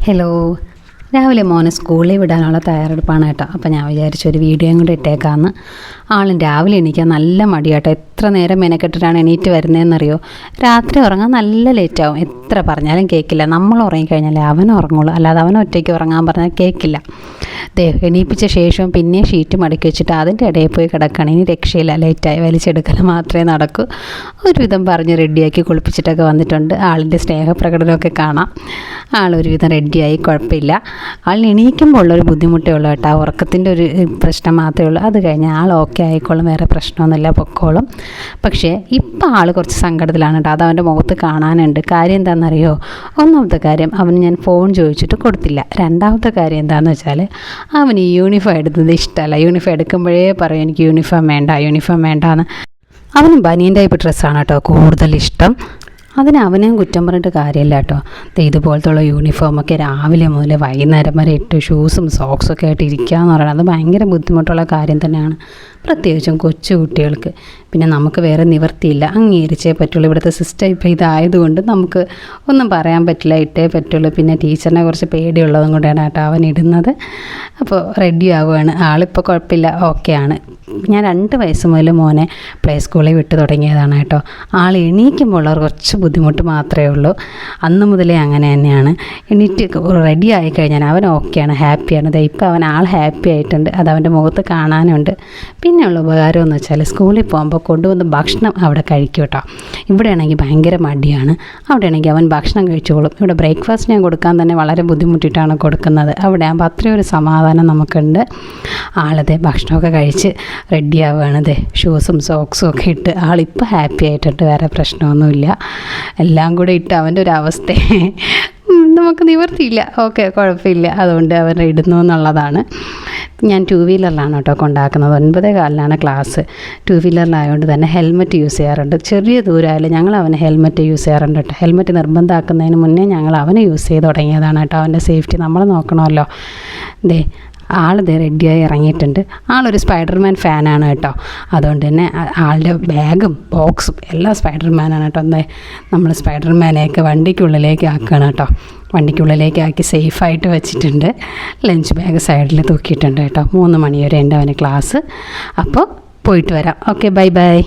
Hello, രാവിലെ മോനെ സ്കൂളിൽ വിടാനുള്ള തയ്യാറെടുപ്പാണ് കേട്ടോ. അപ്പോൾ ഞാൻ വിചാരിച്ചു ഒരു വീഡിയോയും കൂടെ ഇട്ടേക്കാമെന്ന്. ആളും രാവിലെ എണീക്കാൻ നല്ല മടിയാട്ടോ. എത്ര നേരം മെനക്കെട്ടിട്ടാണ് എണീറ്റ് വരുന്നതെന്നറിയോ? രാത്രി ഉറങ്ങാൻ നല്ല ലേറ്റാവും. എത്ര പറഞ്ഞാലും കേൾക്കില്ല. നമ്മൾ ഉറങ്ങിക്കഴിഞ്ഞാലേ അവൻ ഉറങ്ങുള്ളൂ, അല്ലാതെ അവൻ ഒറ്റയ്ക്ക് ഉറങ്ങാൻ പറഞ്ഞാൽ കേൾക്കില്ല. എണീപ്പിച്ച ശേഷം പിന്നെ ഷീറ്റ് മടക്കി വെച്ചിട്ട് അതിൻ്റെ ഇടയിൽ പോയി കിടക്കണം. ഇനി രക്ഷയില്ല, ലേറ്റായി വലിച്ചെടുക്കൽ മാത്രമേ നടക്കൂ. ഒരുവിധം പറഞ്ഞ് റെഡിയാക്കി കുളിപ്പിച്ചിട്ടൊക്കെ വന്നിട്ടുണ്ട്. ആളിൻ്റെ സ്നേഹപ്രകടനമൊക്കെ കാണാം. ആളൊരുവിധം റെഡിയായി, കുഴപ്പമില്ല. ആളിന് എണീക്കുമ്പോൾ ഉള്ളൊരു ബുദ്ധിമുട്ടേ ഉള്ളൂ കേട്ടോ. ഉറക്കത്തിൻ്റെ ഒരു പ്രശ്നം മാത്രമേ ഉള്ളൂ. അത് കഴിഞ്ഞാൽ ആൾ ഓക്കെ ആയിക്കോളും, വേറെ പ്രശ്നമൊന്നുമില്ല, പൊക്കോളും. പക്ഷേ ഇപ്പം ആൾ കുറച്ച് സങ്കടത്തിലാണ് കേട്ടോ. അത് അവൻ്റെ മുഖത്ത് കാണാനുണ്ട്. കാര്യം എന്താണെന്നറിയോ? ഒന്നാമത്തെ കാര്യം, അവന് ഞാൻ ഫോൺ ചോദിച്ചിട്ട് കൊടുത്തില്ല. രണ്ടാമത്തെ കാര്യം എന്താണെന്ന് വെച്ചാൽ, അവന് ഈ യൂണിഫോം എടുത്തത് ഇഷ്ടമല്ല. യൂണിഫോം എടുക്കുമ്പോഴേ പറയും എനിക്ക് യൂണിഫോം വേണ്ടാന്ന്. അവനും ബനിയൻ ടൈപ്പ് ഡ്രസ്സാണ് കേട്ടോ കൂടുതൽ ഇഷ്ടം. അതിന് അവനെയും കുറ്റം പറഞ്ഞിട്ട് കാര്യമില്ല കേട്ടോ. ഇതുപോലത്തുള്ള യൂണിഫോമൊക്കെ രാവിലെ മുതൽ വൈകുന്നേരം വരെ ഇട്ട് ഷൂസും സോക്സൊക്കെ ആയിട്ട് ഇരിക്കുക എന്ന് പറയുന്നത് അത് ഭയങ്കര ബുദ്ധിമുട്ടുള്ള കാര്യം തന്നെയാണ്, പ്രത്യേകിച്ചും കൊച്ചു കുട്ടികൾക്ക്. പിന്നെ നമുക്ക് വേറെ നിവർത്തിയില്ല, അംഗീകരിച്ചേ പറ്റുള്ളൂ. ഇവിടുത്തെ സിസ്റ്റം ഇപ്പോൾ ഇതായതുകൊണ്ട് നമുക്ക് ഒന്നും പറയാൻ പറ്റില്ല, ഇട്ടേ പറ്റുള്ളൂ. പിന്നെ ടീച്ചറിനെ കുറച്ച് പേടിയുള്ളതും കൂടെയാണ് കേട്ടോ അവൻ ഇടുന്നത്. അപ്പോൾ റെഡി ആവുകയാണ്. ആളിപ്പോൾ കുഴപ്പമില്ല, ഓക്കെയാണ്. ഞാൻ 2 വയസ്സ് മുതൽ മോനെ പ്ലേ സ്കൂളിൽ വിട്ട് തുടങ്ങിയതാണ് കേട്ടോ. ആൾ എണീക്കുമ്പോൾ ഉള്ള കുറച്ച് ബുദ്ധിമുട്ട് മാത്രമേ ഉള്ളൂ. അന്ന് മുതലേ അങ്ങനെ തന്നെയാണ്. എണീറ്റ് റെഡി ആയിക്കഴിഞ്ഞാൽ അവൻ ഓക്കെയാണ്, ഹാപ്പിയാണ്. ഇപ്പോൾ അവൻ ആൾ ഹാപ്പി ആയിട്ടുണ്ട്. അത് അവൻ്റെ മുഖത്ത് കാണാനുണ്ട്. പിന്നെയുള്ള ഉപകാരം എന്ന് വെച്ചാൽ സ്കൂളിൽ പോകുമ്പോൾ കൊണ്ടുവന്ന് ഭക്ഷണം അവിടെ കഴിക്കും കേട്ടോ. ഇവിടെയാണെങ്കിൽ ഭയങ്കര മടിയാണ്. അവിടെയാണെങ്കിൽ അവൻ ഭക്ഷണം കഴിച്ചോളും. ഇവിടെ ബ്രേക്ക്ഫാസ്റ്റ് ഞാൻ കൊടുക്കാൻ തന്നെ വളരെ ബുദ്ധിമുട്ടിയിട്ടാണ് കൊടുക്കുന്നത്. അവിടെ ആകുമ്പോൾ അത്രയും ഒരു സമാധാനം നമുക്കുണ്ട്. ആളതെ ഭക്ഷണമൊക്കെ കഴിച്ച് റെഡി ആവുകയാണ്. ഷൂസും സോക്സും ഒക്കെ ഇട്ട് ആളിപ്പോൾ ഹാപ്പി ആയിട്ടുണ്ട്, വേറെ പ്രശ്നമൊന്നുമില്ല. എല്ലാം കൂടെ ഇട്ട് അവൻ്റെ ഒരു അവസ്ഥ നമുക്ക് നിവർത്തിയില്ല. ഓക്കെ, കുഴപ്പമില്ല. അതുകൊണ്ട് അവൻ ഇടുന്നു എന്നുള്ളതാണ്. ഞാൻ 2 വീലറിലാണ് കേട്ടോ കൊണ്ടാക്കുന്നത്. 9:15 ക്ലാസ്. 2 വീലറിലായതുകൊണ്ട് തന്നെ ഹെൽമെറ്റ് യൂസ് ചെയ്യാറുണ്ട്. ചെറിയ ദൂരമായാലും ഞങ്ങൾ അവന് ഹെൽമെറ്റ് യൂസ് ചെയ്യാറുണ്ട് കേട്ടോ. ഹെൽമെറ്റ് നിർബന്ധമാക്കുന്നതിന് മുന്നേ ഞങ്ങൾ അവനെ യൂസ് ചെയ്ത് തുടങ്ങിയതാണ് കേട്ടോ. അവൻ്റെ സേഫ്റ്റി നമ്മൾ നോക്കണമല്ലോ. ആളിത് റെഡിയായി ഇറങ്ങിയിട്ടുണ്ട്. ആളൊരു സ്പൈഡർമാൻ ഫാനാണ് കേട്ടോ. അതുകൊണ്ട് തന്നെ ആളുടെ ബാഗും ബോക്സും എല്ലാം സ്പൈഡർമാനാണ് കേട്ടോ. നമ്മൾ സ്പൈഡർമാനെയൊക്കെ വണ്ടിക്കുള്ളിലേക്ക് ആക്കുകയാണ് കേട്ടോ. വണ്ടിക്കുള്ളിലേക്ക് ആക്കി സേഫായിട്ട് വെച്ചിട്ടുണ്ട്. ലഞ്ച് ബാഗ് സൈഡിൽ തൂക്കിയിട്ടുണ്ട് കേട്ടോ. 3 മണി വരെ ഉണ്ട് അവന് ക്ലാസ്. അപ്പോൾ പോയിട്ട് വരാം. Okay, by.